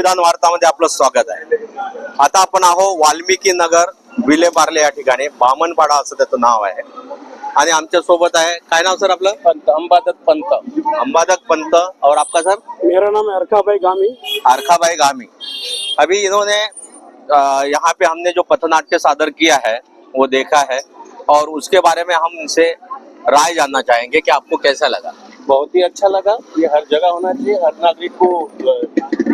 संविधान वार्तामध्ये आपलं स्वागत आहे. आता आपण आहो वाल्मिकी नगर विलेपार्ले या ठिकाणी. बामणपाडा असं त्याचं नाव आहे. आणि आमच्या सोबत आहे, काय नाव सर आपलं? पंत, अंबादक पंत. अंबादक पंत. और आपका सर? मेरा नाम है अरखा भाई गामी। अरखा भाई गामी. अभी इन्होंने यहाँ पे हमने जो पथनाट्य सादर किया है वो देखा है और उसके बारे में हम इनसे राय जानना चाहेंगे कि आपको कैसा लगा. बहुत ही अच्छा लगा। ये हर जगह होना चाहिए, हर नागरिक को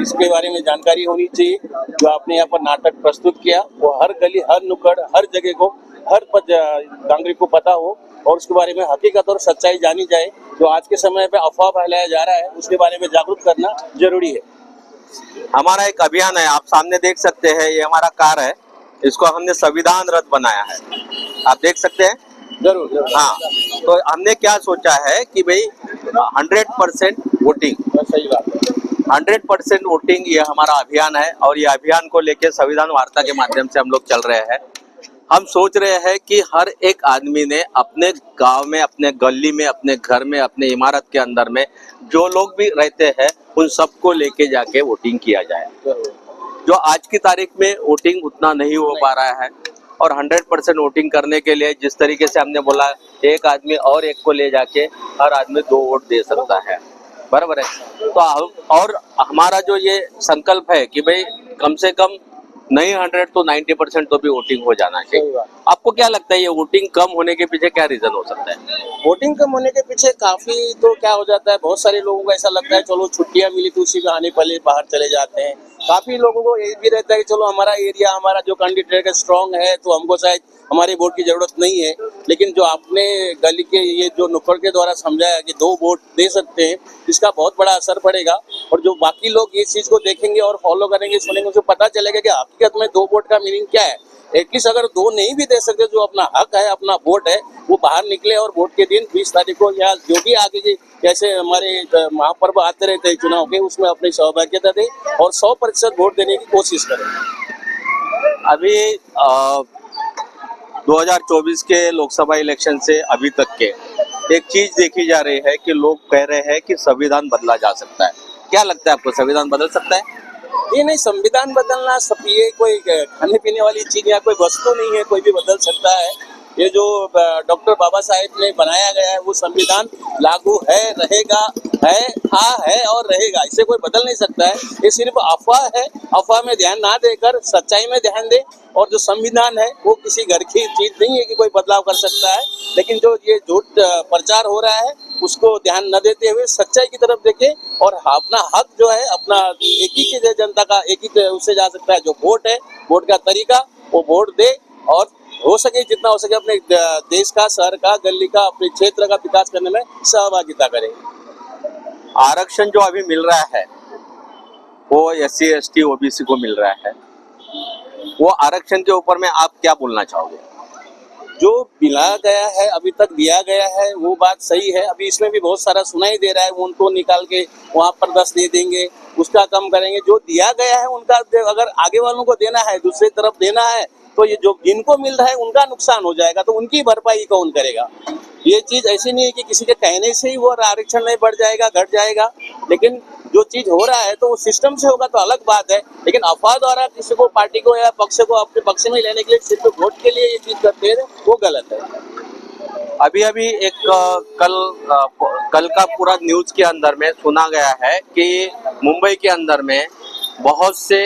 इसके बारे में जानकारी होनी चाहिए। जो आपने यहाँ पर नाटक प्रस्तुत किया वो हर गली, हर नुक्कड़, हर जगह को, हर नागरिक को पता हो और उसके बारे में हकीकत और सच्चाई जानी जाए। जो आज के समय पे अफवाह फैलाया जा रहा है उसके बारे में जागरूक करना जरूरी है। हमारा एक अभियान है, आप सामने देख सकते हैं, ये हमारा कार है, इसको हमने संविधान रथ बनाया है, आप देख सकते हैं. जरूर, जरूर। हाँ, तो हमने क्या सोचा है कि भाई 100% वोटिंग, सही बात है। 100% वोटिंग ये हमारा अभियान है और ये अभियान को लेके संविधान वार्ता के माध्यम से हम लोग चल रहे हैं. हम सोच रहे हैं कि हर एक आदमी ने अपने गांव में, अपने गली में, अपने घर में, अपने इमारत के अंदर में जो लोग भी रहते हैं उन सबको लेके जाके वोटिंग किया जाए. जो आज की तारीख में वोटिंग उतना नहीं हो पा रहा है और 100% वोटिंग करने के लिए जिस तरीके से हमने बोला एक आदमी और एक को ले जाके हर आदमी 2 वोट दे सकता है, बराबर है. तो और हमारा जो ये संकल्प है कि भाई कम से कम नहीं 100 तो 90% तो भी वोटिंग हो जाना चाहिए. आपको क्या लगता है ये वोटिंग कम होने के पीछे क्या रीजन हो सकता है? वोटिंग कम होने के पीछे काफी तो क्या हो जाता है, बहुत सारे लोगों को ऐसा लगता है चलो छुट्टियां मिली तो उसी बहाने पहले बाहर चले जाते हैं। काफी लोगों को ये भी रहता है कि चलो हमारा एरिया, हमारा जो कैंडिडेट स्ट्रांग है तो हमको शायद हमारे वोट की जरूरत नहीं है। लेकिन जो आपने गली के ये जो नुक्कड़ के द्वारा समझाया कि 2 वोट दे सकते हैं, इसका बहुत बड़ा असर पड़ेगा और जो बाकी लोग इस चीज को देखेंगे और फॉलो करेंगे, सुनेंगे, उनको पता चलेगा कि हकीकत में 2 वोट का मीनिंग क्या है। एटलीस्ट अगर 2 नहीं भी दे सकते, जो अपना हक है, अपना वोट है, वो बाहर निकले और वोट के दिन 20 तारीख को या जो भी आगे के जैसे हमारे महापर्व आते रहते हैं चुनाव के, उसमें अपनी सहभागिता दे और 100% वोट देने की कोशिश करें. अभी 2024 के लोकसभा इलेक्शन से अभी तक के एक चीज देखी जा रही है कि लोग कह रहे हैं कि संविधान बदला जा सकता है. क्या लगता है आपको, संविधान बदल सकता है? ये नहीं, संविधान बदलना सब ये कोई खाने पीने वाली चीज या कोई वस्तु नहीं है, कोई भी बदल सकता है. ये जो डॉक्टर बाबा साहेब ने बनाया गया है वो संविधान लागू है, रहेगा, है और रहेगा. इसे कोई बदल नहीं सकता है. ये सिर्फ अफवाह है. अफवाह में ध्यान ना देकर सच्चाई में ध्यान दे. और जो संविधान है वो किसी घर की चीज नहीं है कि कोई बदलाव कर सकता है. लेकिन जो ये झूठ प्रचार हो रहा है उसको ध्यान न देते हुए सच्चाई की तरफ देखें और अपना हक जो है, अपना एक ही चीज है, जनता का एक ही उससे जा सकता है जो वोट है, वोट का तरीका, वो वोट दे और हो सके जितना हो सके अपने देश का, शहर का, गली का, अपने क्षेत्र का विकास करने में सहभागिता करें. आरक्षण जो अभी मिल रहा है वो SC ST OBC को मिल रहा है, वो आरक्षण के ऊपर में आप क्या बोलना चाहोगे? जो मिला गया है, अभी तक दिया गया है, वो बात सही है. अभी इसमें भी बहुत सारा सुनाई दे रहा है, उनको निकाल के वहाँ पर 10 दे देंगे, उसका कम करेंगे. जो दिया गया है उनका अगर आगे वालों को देना है, दूसरी तरफ देना है, तो ये जो जिनको मिल रहा है उनका नुकसान हो जाएगा, तो उनकी भरपाई कौन करेगा? ये चीज ऐसी नहीं है कि किसी के कहने से ही वो आरक्षण नहीं बढ़ जाएगा, घट जाएगा. लेकिन जो चीज हो रहा है तो वो सिस्टम से होगा तो अलग बात है. लेकिन अफवाह द्वारा किसी को, पार्टी को या पक्ष को अपने पक्ष में लेने के लिए सिर्फ वोट के लिए ये चीज करते हैं, वो गलत है. अभी एक कल का पूरा न्यूज के अंदर में सुना गया है कि मुंबई के अंदर में बहुत से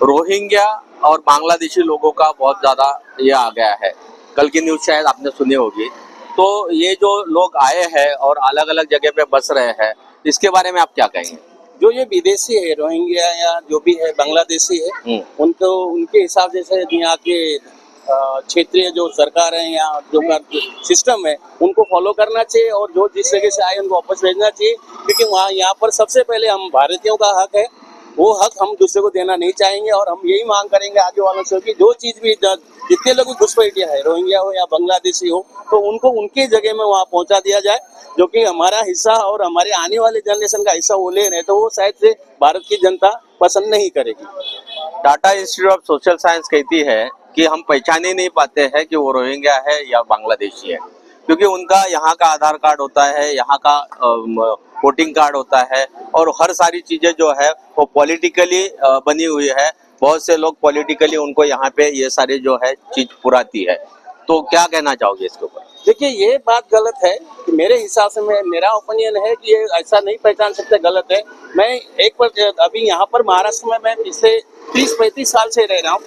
रोहिंग्या और बांग्लादेशी लोगों का बहुत ज्यादा ये आ गया है. कल की न्यूज शायद आपने सुनी होगी. तो ये जो लोग आए हैं और अलग अलग जगह पे बस रहे हैं, इसके बारे में आप क्या कहेंगे? जो ये विदेशी है, रोहिंग्या या जो भी है, बांग्लादेशी है, उनको उनके हिसाब से यहाँ के क्षेत्रीय जो सरकार है या जो सिस्टम है उनको फॉलो करना चाहिए और जो जिस जगह से आए उनको वापस भेजना चाहिए. क्योंकि वहाँ यहाँ पर सबसे पहले हम भारतीयों का हक है, वो हक हम दूसरे को देना नहीं चाहेंगे. और हम यही मांग करेंगे आगे वालों से कि जो चीज भी, जितने लोग घुसपैठिया है, रोहिंग्या हो या बांग्लादेशी हो, तो उनको उनकी जगह में वहाँ पहुँचा दिया जाए, जो कि हमारा हिस्सा और हमारे आने वाले जनरेशन का हिस्सा वो ले रहे, तो वो शायद से भारत की जनता पसंद नहीं करेगी. Tata institute of social science कहती है कि हम पहचान ही नहीं पाते हैं कि वो रोहिंग्या है या बांग्लादेशी है, क्योंकि उनका यहाँ का आधार कार्ड होता है, यहाँ का वोटिंग कार्ड होता है और हर सारी चीजें जो है वो पॉलिटिकली बनी हुई है। बहुत से लोग पॉलिटिकली उनको यहाँ पे ये सारी जो है चीज पुराती है। तो क्या कहना चाहोगे इसके ऊपर? देखिए ये बात गलत है कि मेरे हिसाब से मेरा ओपिनियन है कि ये ऐसा नहीं पहचान सकते, गलत है। मैं एक बार अभी यहाँ पर महाराष्ट्र में मैं पिछले 30-35 साल से रह रहा हूँ,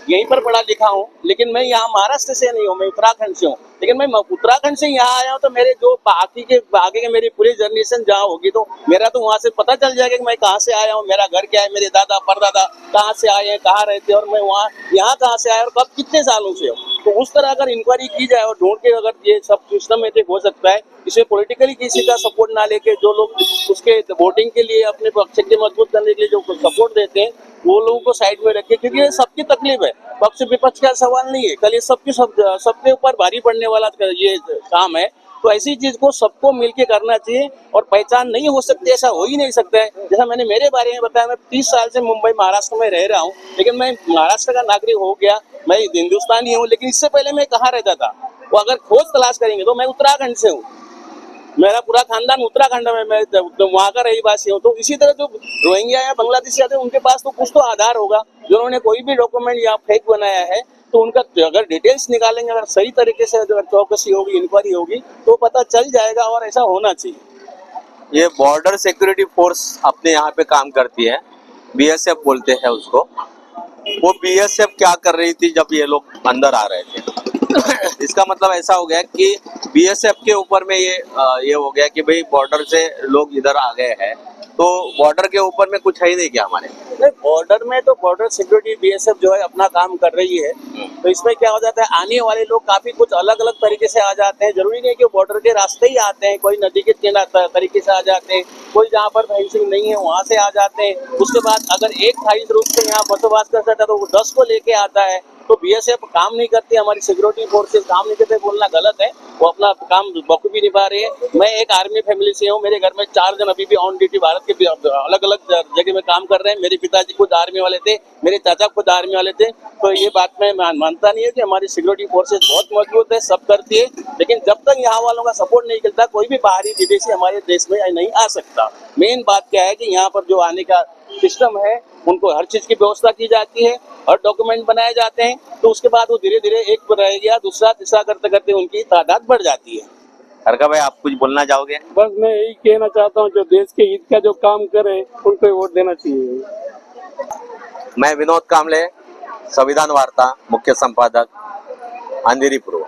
यहीं पर पढ़ा लिखा हूँ, लेकिन मैं यहाँ महाराष्ट्र से नहीं हूँ, मैं उत्तराखंड से हूँ। लेकिन मैं उत्तराखंड से यहाँ आया हूँ तो मेरे जो आगे के मेरी पूरी जनरेशन जहाँ होगी तो मेरा तो वहाँ से पता चल जाएगा कि मैं कहाँ से आया हूँ, मेरा घर क्या है, मेरे दादा परदादा कहाँ से आए हैं, कहाँ रहते हैं और मैं वहाँ यहाँ कहाँ से आया और कब कितने सालों से हूँ। तो उस तरह अगर इंक्वायरी की जाए और ढूंढ के अगर ये सब सिस्टमेटिक हो सकता है, इसमें पॉलिटिकली किसी का सपोर्ट ना लेके जो लोग उसके वोटिंग के लिए अपने पक्ष के मजबूत करने के लिए जो सपोर्ट देते हैं वो लोगों को साइड में रखे, क्योंकि ये सबकी तकलीफ है, पक्ष विपक्ष का सवाल नहीं है, कल ये सबके ऊपर भारी पड़ने वाला ये काम है। तो ऐसी चीज को सबको मिलके करना चाहिए और पहचान नहीं हो सकती, ऐसा हो ही नहीं सकता है। जैसा मैंने मेरे बारे में बताया, मैं 30 साल से मुंबई महाराष्ट्र में रह रहा हूँ, लेकिन मैं महाराष्ट्र का नागरिक हो गया, मैं हिंदुस्तानी हूँ, लेकिन इससे पहले मैं कहाँ रहता था वो अगर खोज तलाश करेंगे तो मैं उत्तराखंड से हूँ, मेरा पूरा खानदान उत्तराखंड में, मैं तो वहाँ का रहीवासी हूँ। तो इसी तरह जो रोहिंग्या या बांग्लादेशी आते हैं उनके पास तो कुछ तो आधार होगा, जिन्होंने कोई भी डॉक्यूमेंट या फेक बनाया है तो उनका अगर डिटेल्स निकालेंगे, अगर सही तरीके से अगर चौकसी होगी, इंक्वायरी होगी तो पता चल जाएगा और ऐसा होना चाहिए। ये बॉर्डर सिक्योरिटी फोर्स अपने यहाँ पे काम करती है, बीएसएफ बोलते हैं उसको। वो बीएसएफ क्या कर रही थी जब ये लोग अंदर आ रहे थे? इसका मतलब ऐसा हो गया कि बीएसएफ के ऊपर में ये हो गया कि भाई बॉर्डर से लोग इधर आ गए हैं, तो बॉर्डर के ऊपर में कुछ है ही नहीं क्या हमारे? नहीं, बॉर्डर में तो बॉर्डर सिक्योरिटी बीएसएफ जो है अपना काम कर रही है। तो इसमें क्या हो जाता है, आने वाले लोग काफी कुछ अलग अलग तरीके से आ जाते हैं, जरूरी नहीं कि बॉर्डर के रास्ते ही आते हैं, कोई नदी के किनारे तरीके से आ जाते हैं, कोई जहाँ पर फेंसिंग नहीं है वहां से आ जाते हैं। उसके बाद अगर एक स्थायी रूप से यहाँ बसोबास करता है तो वो 10 को लेके आता है। तो बीएसएफ काम नहीं करती, हमारी सिक्योरिटी फोर्सेस काम नहीं करते बोलना गलत है, वो अपना काम बखूबी निभा रही है। मैं एक आर्मी फैमिली से हूँ, मेरे घर में 4 जन अभी भी ऑन ड्यूटी भारत के अलग अलग जगह में काम कर रहे हैं। मेरे पिताजी खुद आर्मी वाले थे, मेरे चाचा खुद आर्मी वाले थे। तो ये बात मैं मानता नहीं है कि हमारी सिक्योरिटी फोर्सेस बहुत मजबूत है, सब करती है, लेकिन जब तक यहाँ वालों का सपोर्ट नहीं मिलता कोई भी बाहरी विदेशी हमारे देश में नहीं आ सकता। मेन बात क्या है कि यहाँ पर जो आने का सिस्टम है उनको हर चीज की व्यवस्था की जाती है, हर डॉक्यूमेंट बनाए जाते हैं, तो उसके बाद वो धीरे धीरे एक पर रह गया, दूसरा तीसरा करते करते उनकी तादाद बढ़ जाती है। हरका भाई, आप कुछ बोलना चाहोगे? बस मैं यही कहना चाहता हूँ, जो देश के हित का जो काम करे उनको वोट देना चाहिए। मैं विनोद कामले, संविधान वार्ता मुख्य संपादक, अंधेरी पूर्व।